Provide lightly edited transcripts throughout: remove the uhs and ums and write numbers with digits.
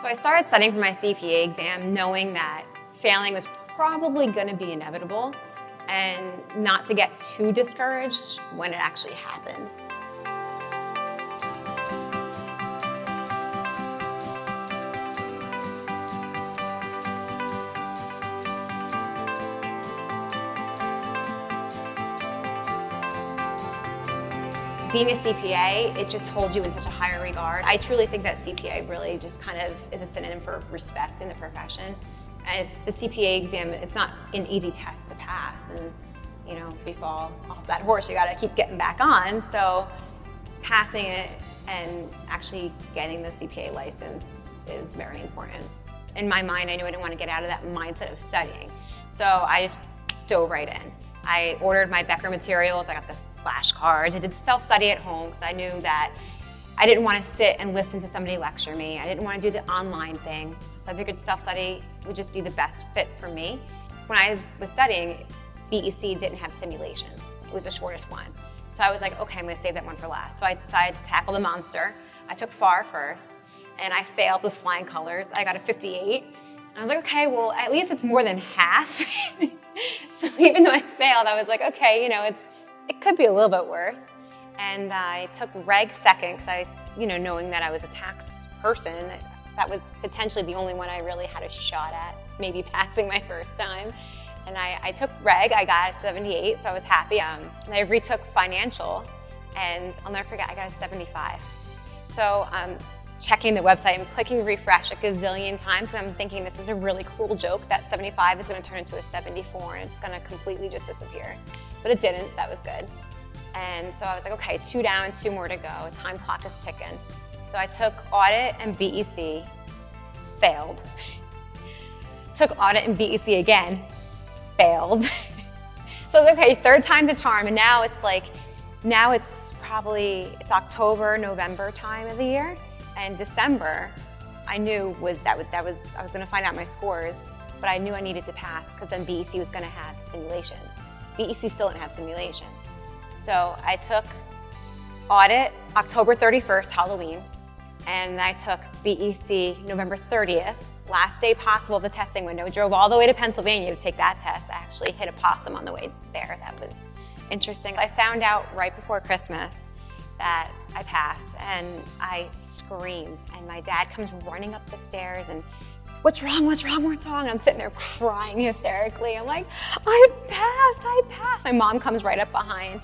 So I started studying for my CPA exam knowing that failing was probably going to be inevitable and not to get too discouraged when it actually happened. Being a CPA, it just holds you in such a higher regard. I truly think that CPA really just kind of is a synonym for respect in the profession. And the CPA exam, it's not an easy test to pass. And you know, if you fall off that horse, you gotta keep getting back on. So passing it and actually getting the CPA license is very important. In my mind, I knew I didn't want to get out of that mindset of studying. So I just dove right in. I ordered my Becker materials, I got the flashcards. I did self-study at home because I knew that I didn't want to sit and listen to somebody lecture me. I didn't want to do the online thing. So I figured self-study would just be the best fit for me. When I was studying, BEC didn't have simulations. It was the shortest one. So I was like, okay, I'm going to save that one for last. So I decided to tackle the monster. I took FAR first, and I failed with flying colors. I got a 58. And I was like, okay, well, at least it's more than half. So even though I failed, I was like, okay, you know, it could be a little bit worse. And I took reg second because knowing that I was a tax person, that was potentially the only one I really had a shot at maybe passing my first time. And I took reg, I got a 78, so I was happy. And I retook financial, and I'll never forget, I got a 75. So checking the website and clicking refresh a gazillion times, and I'm thinking this is a really cool joke that 75 is going to turn into a 74 and it's going to completely just disappear. But it didn't, so that was good. And so I was like, okay, 2 down, 2 more to go. Time clock is ticking. So I took audit and BEC, failed. Took audit and BEC again, failed. So I was like, okay, 3rd time's a charm, and now it's October, November time of the year. And December, I knew I was going to find out my scores, but I knew I needed to pass because then BEC was going to have simulations. BEC still didn't have simulations. So I took audit October 31st, Halloween, and I took BEC November 30th, last day possible of the testing window. Drove all the way to Pennsylvania to take that test. I actually hit a possum on the way there. That was interesting. I found out right before Christmas that I passed, and I screamed, and my dad comes running up the stairs and, what's wrong? And I'm sitting there crying hysterically. I'm like, I passed. My mom comes right up behind.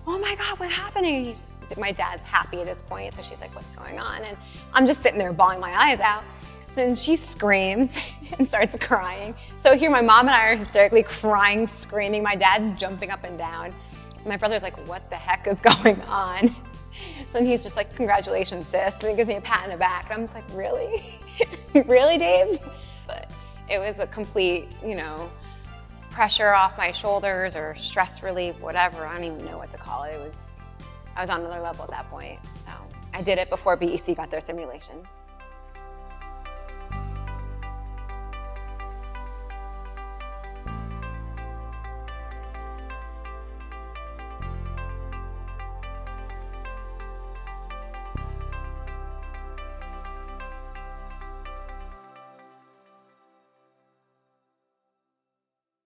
Oh my God, what's happening? My dad's happy at this point, so she's like, what's going on? And I'm just sitting there bawling my eyes out. Then she screams and starts crying. So here my mom and I are hysterically crying, screaming. My dad's jumping up and down. My brother's like, what the heck is going on? So he's just like, congratulations, sis. And he gives me a pat in the back. And I'm just like, really? Really, Dave? But it was a complete, pressure off my shoulders or stress relief, whatever. I don't even know what to call it. I was on another level at that point. So I did it before BEC got their simulations.